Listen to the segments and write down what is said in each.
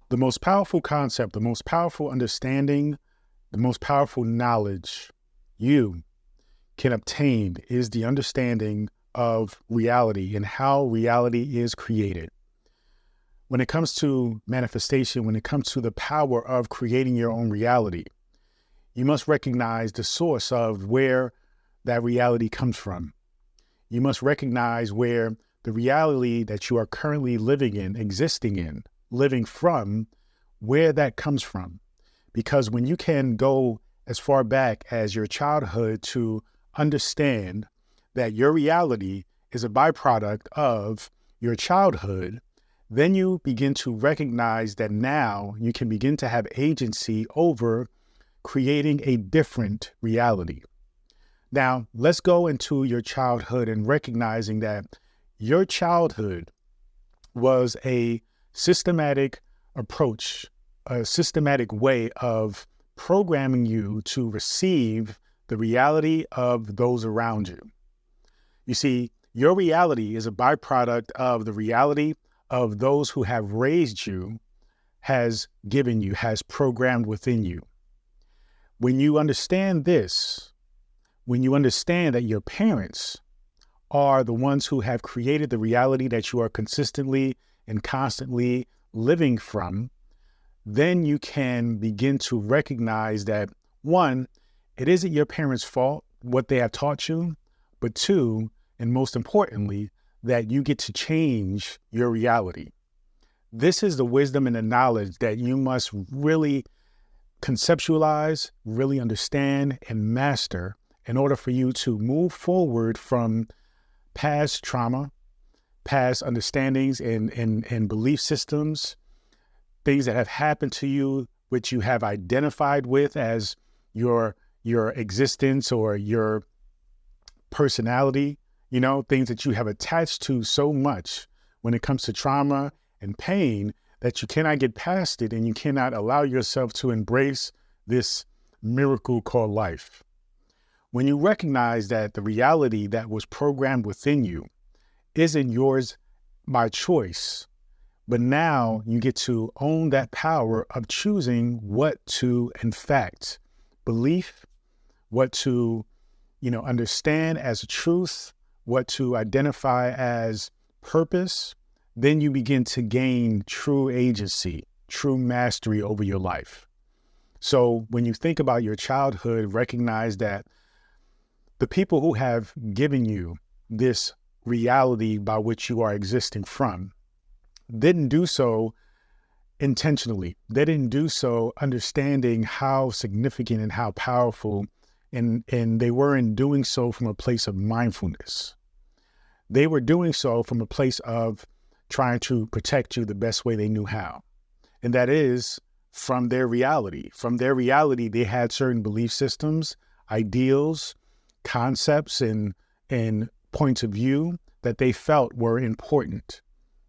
The most powerful concept, the most powerful understanding, the most powerful knowledge you can obtain is the understanding of reality and how reality is created. When it comes to manifestation, when it comes to the power of creating your own reality, you must recognize the source of where that reality comes from. You must recognize where the reality that you are currently living in, existing in, living from, where that comes from. Because when you can go as far back as your childhood to understand that your reality is a byproduct of your childhood, then you begin to recognize that now you can begin to have agency over creating a different reality. Now, let's go into your childhood and recognizing that your childhood was a systematic approach, a systematic way of programming you to receive the reality of those around you. You see, your reality is a byproduct of the reality of those who have raised you, has given you, has programmed within you. When you understand this, when you understand that your parents are the ones who have created the reality that you are consistently and constantly living from, then you can begin to recognize that, one, it isn't your parents' fault what they have taught you, but two, and most importantly, that you get to change your reality. This is the wisdom and the knowledge that you must really conceptualize, really understand, and master in order for you to move forward from past trauma, past understandings and belief systems, things that have happened to you, which you have identified with as your existence or your personality, things that you have attached to so much when it comes to trauma and pain that you cannot get past it and you cannot allow yourself to embrace this miracle called life. When you recognize that the reality that was programmed within you isn't yours by choice, but now you get to own that power of choosing what to, in fact, believe, what to, understand as a truth, what to identify as purpose, then you begin to gain true agency, true mastery over your life. So when you think about your childhood, recognize that the people who have given you this reality by which you are existing from didn't do so intentionally. They didn't do so understanding how significant and how powerful, and they weren't doing so from a place of mindfulness. They were doing so from a place of trying to protect you the best way they knew how. And that is from their reality. From their reality, they had certain belief systems, ideals, concepts, and points of view that they felt were important.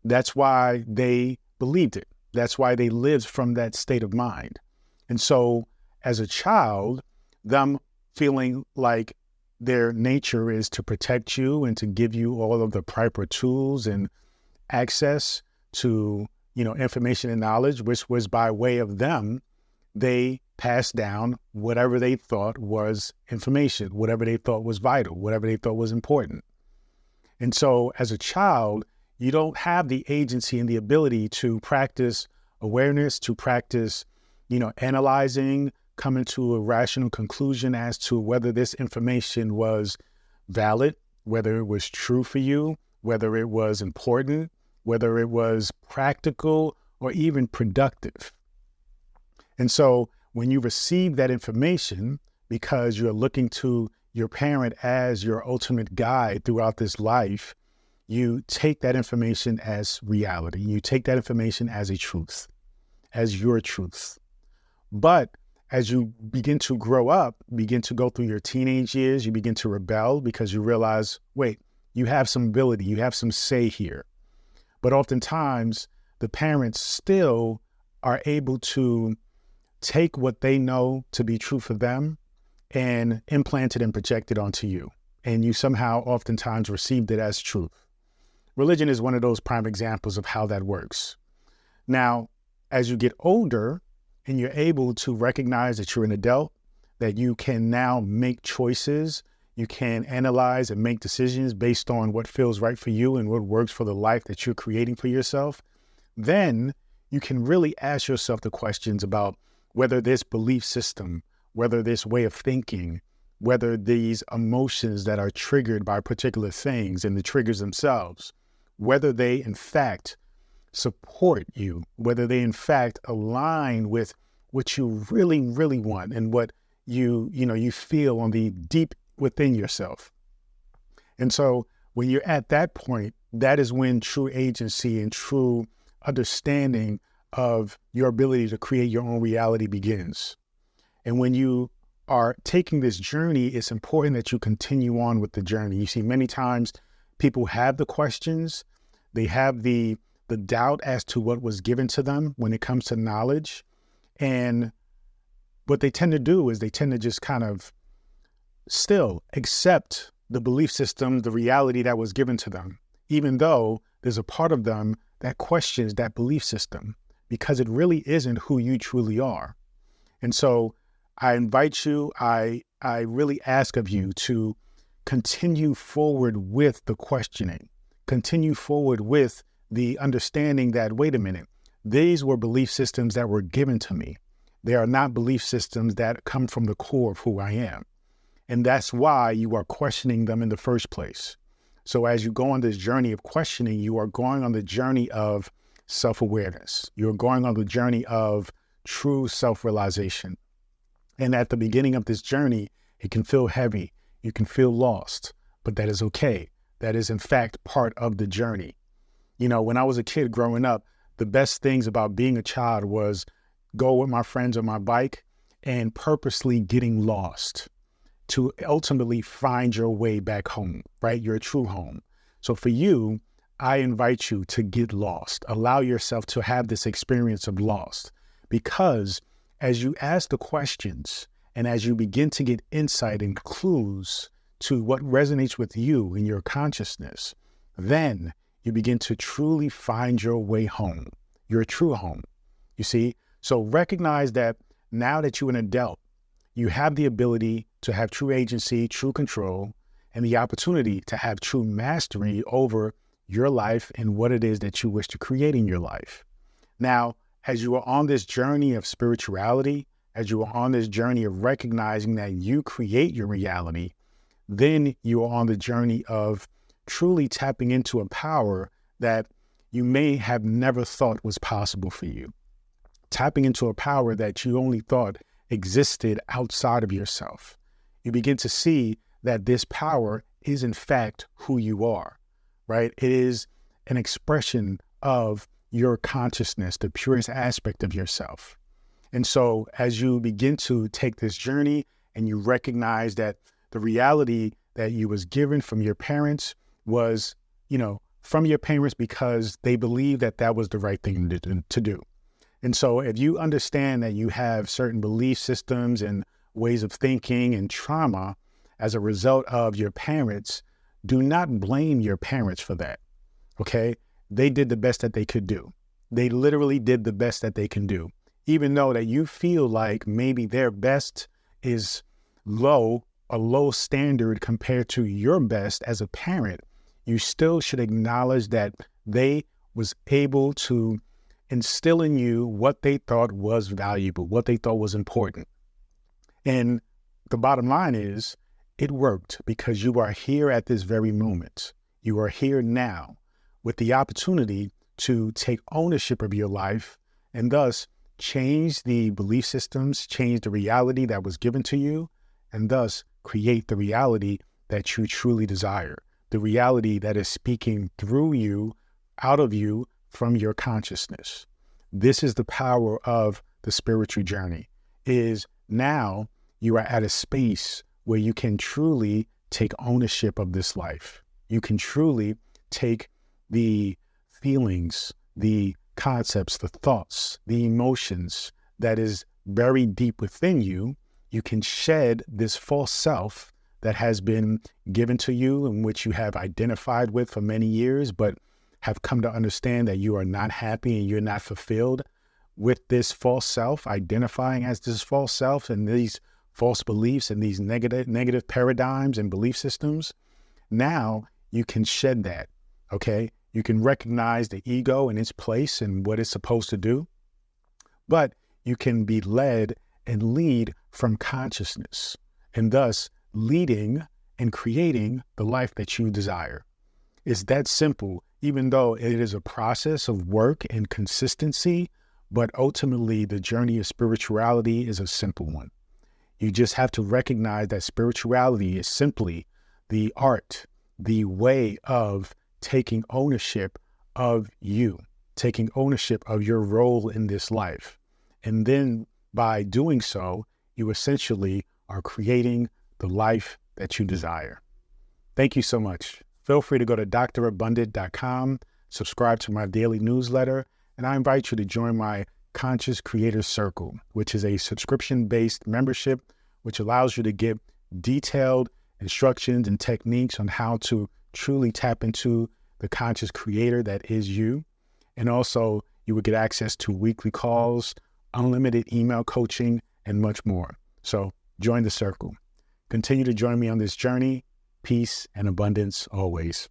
That's why they believed it. That's why they lived from that state of mind. And so as a child, them feeling like their nature is to protect you and to give you all of the proper tools and access to, information and knowledge, which was by way of them, they passed down whatever they thought was information, whatever they thought was vital, whatever they thought was important. And so as a child, you don't have the agency and the ability to practice awareness, to practice, analyzing, coming to a rational conclusion as to whether this information was valid, whether it was true for you, whether it was important, whether it was practical or even productive. And so when you receive that information, because you're looking to your parent as your ultimate guide throughout this life, you take that information as reality. You take that information as a truth, as your truth. But as you begin to grow up, begin to go through your teenage years, you begin to rebel because you realize, wait, you have some ability, you have some say here. But oftentimes, the parents still are able to take what they know to be true for them and implant it and project it onto you. And you somehow oftentimes received it as truth. Religion is one of those prime examples of how that works. Now, as you get older and you're able to recognize that you're an adult, that you can now make choices, you can analyze and make decisions based on what feels right for you and what works for the life that you're creating for yourself, then you can really ask yourself the questions about whether this belief system, whether this way of thinking, whether these emotions that are triggered by particular things and the triggers themselves, whether they in fact support you, whether they in fact align with what you really, really want and what you feel on the deep within yourself. And so when you're at that point, that is when true agency and true understanding of your ability to create your own reality begins. And when you are taking this journey, it's important that you continue on with the journey. You see, many times people have the questions, they have the doubt as to what was given to them when it comes to knowledge. And what they tend to do is they tend to just kind of still accept the belief system, the reality that was given to them, even though there's a part of them that questions that belief system because it really isn't who you truly are. And so I invite you, I really ask of you to continue forward with the questioning, continue forward with the understanding that, wait a minute, these were belief systems that were given to me. They are not belief systems that come from the core of who I am. And that's why you are questioning them in the first place. So as you go on this journey of questioning, you are going on the journey of self-awareness. You're going on the journey of true self-realization. And at the beginning of this journey, it can feel heavy. You can feel lost, but that is okay. That is in fact part of the journey. You know, when I was a kid growing up, the best things about being a child was go with my friends on my bike and purposely getting lost to ultimately find your way back home, right? Your true home. So for you, I invite you to get lost. Allow yourself to have this experience of lost, because as you ask the questions and as you begin to get insight and clues to what resonates with you in your consciousness, then you begin to truly find your way home, your true home. You see? So recognize that now that you're an adult, you have the ability to have true agency, true control, and the opportunity to have true mastery over your life and what it is that you wish to create in your life. Now, as you are on this journey of spirituality, as you are on this journey of recognizing that you create your reality, then you are on the journey of truly tapping into a power that you may have never thought was possible for you. Tapping into a power that you only thought existed outside of yourself. You begin to see that this power is in fact who you are, right? It is an expression of your consciousness, the purest aspect of yourself. And so as you begin to take this journey and you recognize that the reality that you was given from your parents was, from your parents because they believed that that was the right thing to do. And so if you understand that you have certain belief systems and ways of thinking and trauma as a result of your parents, do not blame your parents for that, okay? They did the best that they could do. They literally did the best that they can do. Even though that you feel like maybe their best is low, a low standard compared to your best as a parent, you still should acknowledge that they was able to instill in you what they thought was valuable, what they thought was important. And the bottom line is, it worked because you are here at this very moment. You are here now with the opportunity to take ownership of your life and thus change the belief systems, change the reality that was given to you, and thus create the reality that you truly desire, the reality that is speaking through you, out of you, from your consciousness. This is the power of the spiritual journey, is now you are at a space where you can truly take ownership of this life. You can truly take the feelings, the concepts, the thoughts, the emotions that is buried deep within you. You can shed this false self that has been given to you and which you have identified with for many years, but have come to understand that you are not happy and you're not fulfilled with this false self, identifying as this false self and these false beliefs and these negative paradigms and belief systems, now you can shed that, okay? You can recognize the ego in its place and what it's supposed to do, but you can be led and lead from consciousness, and thus leading and creating the life that you desire. It's that simple, even though it is a process of work and consistency, but ultimately the journey of spirituality is a simple one. You just have to recognize that spirituality is simply the art, the way of taking ownership of you, taking ownership of your role in this life. And then by doing so, you essentially are creating the life that you desire. Thank you so much. Feel free to go to drabundant.com, subscribe to my daily newsletter, and I invite you to join my Conscious Creator Circle, which is a subscription-based membership which allows you to get detailed instructions and techniques on how to truly tap into the conscious creator that is you. And also, you will get access to weekly calls, unlimited email coaching, and much more. So join the circle. Continue to join me on this journey. Peace and abundance always.